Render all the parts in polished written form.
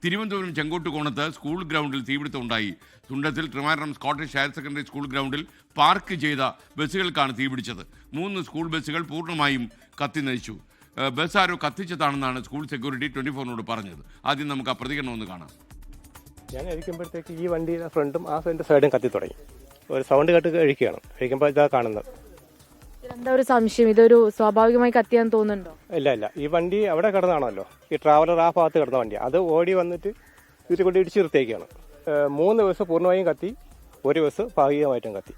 Thiruvananthapuram ചെങ്കോട്ടുകോണത്ത് school ഗ്രൗണ്ടിൽ തീപിടുത്തം ഉണ്ടായി. Thundathil Trivandrum Scottish higher secondary school ഗ്രൗണ്ടിൽ പാർക്ക് ചെയ്ത ബസ്സുകൾക്കാണ് തീപിടിച്ചത്. 3 സ്കൂൾ ബസ്സുകൾ പൂർണ്ണമായും കത്തി നശിച്ചു. ബസ് ആരോ കത്തിച്ചതാണെന്നാണ് സ്കൂൾ സെക്യൂരിറ്റി 24നോട് പറഞ്ഞത്. ആദ്യം നമുക്ക് ആ പ്രതികരണം ഒന്ന് കാണാം. ഞാൻ കഴിക്കുമ്പോഴത്തേക്ക് ഈ വണ്ടിയുടെ ഫ്രണ്ടും ആ സൈഡും കത്തി തുടങ്ങി. ഒരു സൗണ്ട് കേട്ട് കഴിക്കുകയാണ്. കഴിക്കുമ്പോൾ ഇതാ കാണുന്നത്. എന്താ ഒരു സംശയം, ഇതൊരു സ്വാഭാവികമായി കത്തിയാന്ന് തോന്നുന്നുണ്ടോ? ഇല്ല, ഈ വണ്ടി അവിടെ കിടന്നാണല്ലോ, ഈ ട്രാവലർ ആ ഭാഗത്ത് കിടന്ന വണ്ടി അത് ഓടി വന്നിട്ട് ഇതിൽ കൊണ്ട് ഇടിച്ച് നിർത്തിയേക്കാണ്. 3 ബസ് പൂർണ്ണമായും കത്തി, 1 ബസ് ഭാഗികമായിട്ടും കത്തി.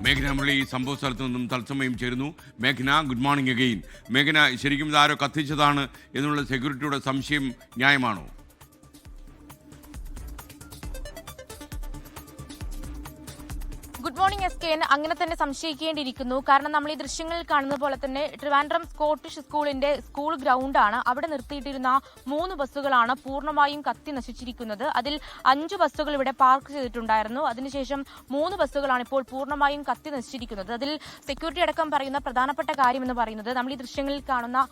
മേഘന മുരളി സംഭവ സ്ഥലത്ത് നിന്നും തത്സമയം ചേരുന്നു. മേഘന, ഗുഡ് മോർണിംഗ് അഗെയിൻ. മേഘന, ശരിക്കും ഇതാരോ കത്തിച്ചതാണ് എന്നുള്ള സെക്യൂരിറ്റിയുടെ സംശയം ന്യായമാണോ? Good morning SKN. അങ്ങനെ തന്നെ സംശയിക്കേണ്ടിയിരിക്കുന്നു. കാരണം നമ്മൾ ഈ ദൃശ്യങ്ങളിൽ കാണുന്ന പോലെ തന്നെ ട്രിവാൻഡ്രം സ്കോട്ടിഷ് സ്കൂളിന്റെ സ്കൂൾ ഗ്രൗണ്ടാണ്. അവിടെ നിർത്തിയിട്ടിരുന്ന 3 ബസ്സുകളാണ് പൂർണ്ണമായും കത്തി നശിച്ചിരിക്കുന്നത്. അതിൽ 5 ബസ്സുകൾ ഇവിടെ പാർക്ക് ചെയ്തിട്ടുണ്ടായിരുന്നു. അതിനുശേഷം 3 ബസ്സുകളാണ് ഇപ്പോൾ പൂർണ്ണമായും കത്തി നശിച്ചിരിക്കുന്നത്. അതിൽ സെക്യൂരിറ്റി അടക്കം പറയുന്ന പ്രധാനപ്പെട്ട കാര്യം എന്ന് പറയുന്നത് നമ്മൾ ഈ ദൃശ്യങ്ങളിൽ കാണുന്ന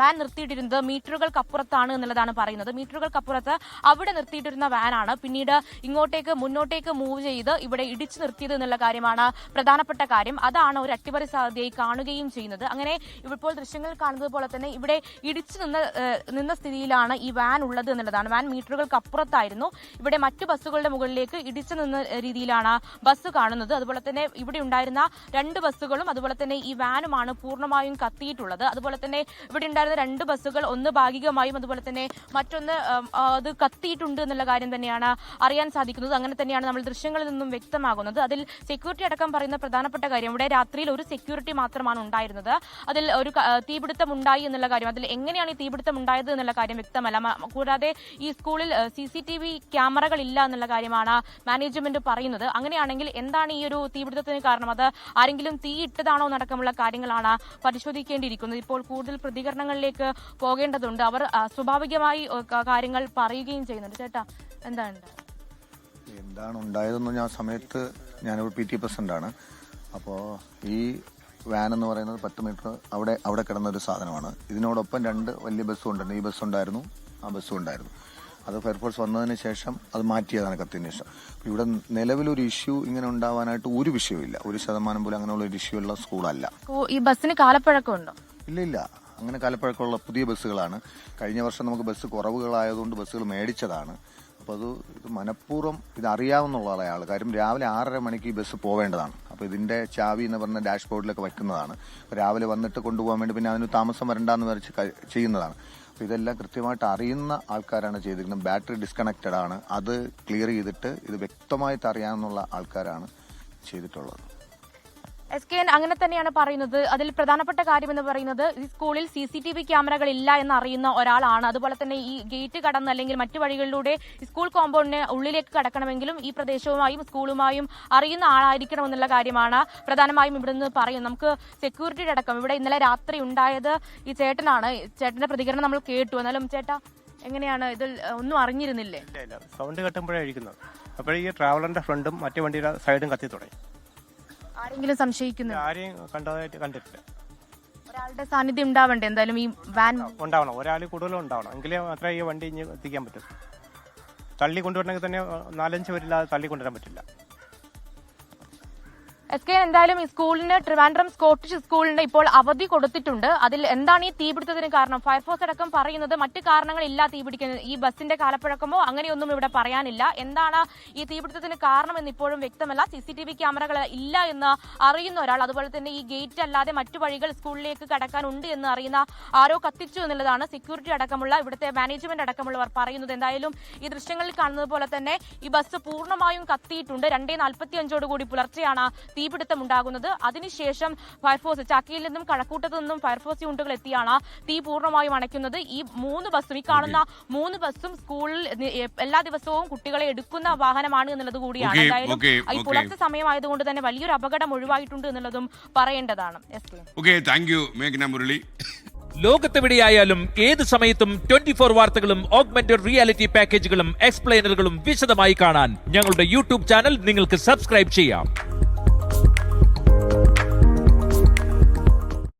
വാൻ നിർത്തിയിട്ടിരുന്നത് മീറ്ററുകൾക്കപ്പുറത്താണ് എന്നുള്ളതാണ് പറയുന്നത്. മീറ്ററുകൾക്കപ്പുറത്ത് അവിടെ നിർത്തിയിട്ടിരുന്ന വാനാണ് പിന്നീട് മുന്നോട്ടേക്ക് മൂവ് ചെയ്ത് ഇവിടെ ഇടിച്ചു നിർത്തിയത് എന്നുള്ള കാര്യമാണ് പ്രധാനപ്പെട്ട കാര്യം. അതാണ് ഒരു അട്ടിമറി സാധ്യതയായി കാണുകയും ചെയ്യുന്നത്. അങ്ങനെ ഇപ്പോൾ ദൃശ്യങ്ങൾ കാണുന്നത് പോലെ തന്നെ ഇവിടെ ഇടിച്ചു നിന്ന സ്ഥിതിയിലാണ് ഈ വാൻ ഉള്ളത് എന്നുള്ളതാണ്. വാൻ മീറ്ററുകൾക്ക് അപ്പുറത്തായിരുന്നു. ഇവിടെ മറ്റു ബസ്സുകളുടെ മുകളിലേക്ക് ഇടിച്ചു നിന്ന രീതിയിലാണ് ബസ് കാണുന്നത്. അതുപോലെ തന്നെ ഇവിടെ ഉണ്ടായിരുന്ന 2 ബസ്സുകളും അതുപോലെ തന്നെ ഈ വാനുമാണ് പൂർണ്ണമായും കത്തിയിട്ടുള്ളത്. അതുപോലെ തന്നെ ഇവിടെ ഉണ്ടായിരുന്ന 2 ബസ്സുകൾ ഒന്ന് ഭാഗികമായും അതുപോലെ തന്നെ മറ്റൊന്ന് അത് കത്തിയിട്ടുണ്ട് എന്നുള്ള കാര്യം തന്നെയാണ് അറിയാൻ സാധിക്കുന്നത്. അങ്ങനെ തന്നെയാണ് നമ്മൾ ദൃശ്യങ്ങളിൽ നിന്നും വ്യക്തമാകുന്നത്. അതിൽ സെക്യൂരിറ്റി അടക്കം പറയുന്ന പ്രധാനപ്പെട്ട കാര്യം, ഇവിടെ രാത്രിയിൽ ഒരു സെക്യൂരിറ്റി മാത്രമാണ് ഉണ്ടായിരുന്നത്. അതിൽ ഒരു തീപിടുത്തം ഉണ്ടായി എന്നുള്ള കാര്യം, അതിൽ എങ്ങനെയാണ് ഈ തീപിടുത്തം ഉണ്ടായത് എന്നുള്ള കാര്യം വ്യക്തമല്ല. കൂടാതെ ഈ സ്കൂളിൽ CCTV ക്യാമറകൾ ഇല്ല എന്നുള്ള കാര്യമാണ് മാനേജ്മെന്റ് പറയുന്നത്. അങ്ങനെയാണെങ്കിൽ എന്താണ് ഈ ഒരു തീപിടുത്തത്തിന് കാരണം? അത് ആരെങ്കിലും തീയിട്ടതാണോ എന്നടക്കമുള്ള കാര്യങ്ങളാണ് പരിശോധിക്കേണ്ടിയിരിക്കുന്നത്. ഇപ്പോൾ കൂടുതൽ പ്രതികരണങ്ങളിലേക്ക് പോകേണ്ടതുണ്ട്. അവർ സ്വാഭാവികമായി കാര്യങ്ങൾ പറയുകയും ചെയ്യുന്നുണ്ട്. ചേട്ടാ, എന്താണ് ഉണ്ടായതെന്ന് ഞാൻ സമയത്ത് ഞാനിവിടെ PT പ്രസിഡന്റാണ്. അപ്പോൾ ഈ വാൻ എന്ന് പറയുന്നത് 10 മീറ്റർ അവിടെ കിടന്ന ഒരു സാധനമാണ്. ഇതിനോടൊപ്പം 2 വലിയ ബസ്സും ഉണ്ടായിരുന്നു. ഈ ബസ്സുണ്ടായിരുന്നു, ആ ബസ്സും ഉണ്ടായിരുന്നു. അത് ഫയർഫോഴ്സ് വന്നതിന് ശേഷം അത് മാറ്റിയതാണ് കത്തിന് ശേഷം. ഇവിടെ നിലവിലൊരു ഇഷ്യൂ ഇങ്ങനെ ഉണ്ടാവാനായിട്ട് ഒരു വിഷയമില്ല. 1% പോലും അങ്ങനെയുള്ള ഒരു ഇഷ്യൂ ഉള്ള സ്കൂളല്ല. ഈ ബസ്സിന് കാലപ്പഴക്കമുണ്ടോ? ഇല്ല, അങ്ങനെ കാലപ്പഴക്കമുള്ള പുതിയ ബസ്സുകളാണ്. കഴിഞ്ഞ വർഷം നമുക്ക് ബസ് കുറവുകളായതുകൊണ്ട് ബസ്സുകൾ മേടിച്ചതാണ്. അപ്പോൾ ഇത് മനഃപൂർവ്വം ഇതറിയാവുന്നുള്ള ആൾ. കാര്യം രാവിലെ 6:30 മണിക്ക് ഈ ബസ് പോവേണ്ടതാണ്. അപ്പോൾ ഇതിന്റെ ചാവി എന്ന് പറഞ്ഞ ഡാഷ്ബോർഡിലൊക്കെ വയ്ക്കുന്നതാണ്. രാവിലെ വന്നിട്ട് കൊണ്ടുപോകാൻ വേണ്ടി പിന്നെ അതിന് താമസം വരണ്ടെന്ന് വരച്ച് ചെയ്യുന്നതാണ്. അപ്പോൾ ഇതെല്ലാം കൃത്യമായിട്ട് അറിയുന്ന ആൾക്കാരാണ് ചെയ്തിരിക്കുന്നത്. ബാറ്ററി ഡിസ്കണക്റ്റഡ് ആണ്. അത് ക്ലിയർ ചെയ്തിട്ട് ഇത് വ്യക്തമായിട്ട് അറിയാവുന്നുള്ള ആൾക്കാരാണ് ചെയ്തിട്ടുള്ളത്. SKN അങ്ങനെ തന്നെയാണ് പറയുന്നത്. അതിൽ പ്രധാനപ്പെട്ട കാര്യം എന്ന് പറയുന്നത് ഈ സ്കൂളിൽ CCTV ക്യാമറകൾ ഇല്ല എന്ന് അറിയുന്ന ഒരാളാണ്. അതുപോലെ തന്നെ ഈ ഗേറ്റ് കടന്ന് അല്ലെങ്കിൽ മറ്റു വഴികളിലൂടെ സ്കൂൾ കോമ്പൗണ്ടിന് ഉള്ളിലേക്ക് കടക്കണമെങ്കിലും ഈ പ്രദേശവുമായും സ്കൂളുമായും അറിയുന്ന ആളായിരിക്കണമെന്നുള്ള കാര്യമാണ് പ്രധാനമായും ഇവിടെ നിന്ന് പറയുന്നത്. നമുക്ക് സെക്യൂരിറ്റിയുടെ അടക്കം ഇവിടെ ഇന്നലെ രാത്രി ഉണ്ടായത് ഈ ചേട്ടനാണ്. ചേട്ടന്റെ പ്രതികരണം നമ്മൾ കേട്ടു. എന്നാലും ചേട്ടാ, എങ്ങനെയാണ് ഇതിൽ ഒന്നും അറിഞ്ഞിരുന്നില്ലേ? സൗണ്ട് കേട്ടുമ്പോഴായിരിക്കുന്നത്. അപ്പോഴേ ഈ ട്രാവലറിന്റെ ഫ്രണ്ടും മറ്റു വണ്ടിയുടെ സൈഡും കത്തി തുടങ്ങി. ആരെങ്കിലും സംശയിക്കുന്നു? ആരെയും കണ്ടിട്ടില്ല. ഒരാളുടെ സാന്നിധ്യം ഉണ്ടാവണ്ടേ എന്തായാലും ഈ വാൻ ഉണ്ടാവണം. ഒരാൾ കൂടുതലും ഉണ്ടാവണം. എങ്കിലേ മാത്രമേ ഈ വണ്ടി ഇനി എത്തിക്കാൻ പറ്റൂ. തള്ളി കൊണ്ടുവരണമെങ്കിൽ തന്നെ 4-5 പേരില്ലാതെ തള്ളി കൊണ്ടുവരാൻ പറ്റില്ല. SKN എന്തായാലും ഈ സ്കൂളിന് ട്രിവാൻഡ്രം സ്കോട്ടിഷ് സ്കൂളിന് ഇപ്പോൾ അവധി കൊടുത്തിട്ടുണ്ട്. അതിൽ എന്താണ് ഈ തീപിടുത്തത്തിന് കാരണം? ഫയർഫോഴ്സ് അടക്കം പറയുന്നത് മറ്റു കാരണങ്ങളില്ല തീപിടിക്കുന്നത്. ഈ ബസിന്റെ കാലപ്പഴക്കമോ അങ്ങനെയൊന്നും ഇവിടെ പറയാനില്ല. എന്താണ് ഈ തീപിടുത്തത്തിന് കാരണമെന്ന് ഇപ്പോഴും വ്യക്തമല്ല. CCTV ക്യാമറകൾ ഇല്ല എന്ന് അറിയുന്ന ഒരാൾ, അതുപോലെ തന്നെ ഈ ഗേറ്റ് അല്ലാതെ മറ്റു വഴികൾ സ്കൂളിലേക്ക് കടക്കാനുണ്ട് എന്ന് അറിയുന്ന ആരോ കത്തിച്ചു എന്നുള്ളതാണ് സെക്യൂരിറ്റി അടക്കമുള്ള ഇവിടുത്തെ മാനേജ്മെന്റ് അടക്കമുള്ളവർ പറയുന്നത്. എന്തായാലും ഈ ദൃശ്യങ്ങളിൽ കാണുന്നത് പോലെ തന്നെ ഈ ബസ് പൂർണ്ണമായും കത്തിയിട്ടുണ്ട്. 2:45 പുലർച്ചെയാണ് തീപിടുത്തം ഉണ്ടാകുന്നത്. അതിനുശേഷം ഫയർഫോഴ്സ് ചാക്കയിൽ നിന്നും കഴക്കൂട്ടത്തു നിന്നും ഫയർഫോഴ്സ് യൂണിറ്റുകൾ എത്തിയാണ് തീ പൂർണ്ണമായും അണയ്ക്കുന്നത്. ഈ 3 ബസ്സും, ഈ കാണുന്ന 3 ബസ്സും സ്കൂളിൽ എല്ലാ ദിവസവും കുട്ടികളെ എടുക്കുന്ന വാഹനമാണ് എന്നുള്ളത് കൂടിയാണ്. എന്തായാലും ഈ പുലർച്ചെ സമയമായതുകൊണ്ട് തന്നെ വലിയൊരു അപകടം ഒഴിവായിട്ടുണ്ട് എന്നുള്ളതും പറയേണ്ടതാണ്. ലോകത്തെവിടെയായാലും ഏത് സമയത്തും 24 വാർത്തകളും ഓഗ്മെന്റഡ് റിയാലിറ്റി പാക്കേജുകളും എക്സ്പ്ലെയിനറുകളും വിശദമായി കാണാൻ ഞങ്ങളുടെ YouTube ചാനൽ നിങ്ങൾക്ക് സബ്സ്ക്രൈബ് ചെയ്യാം.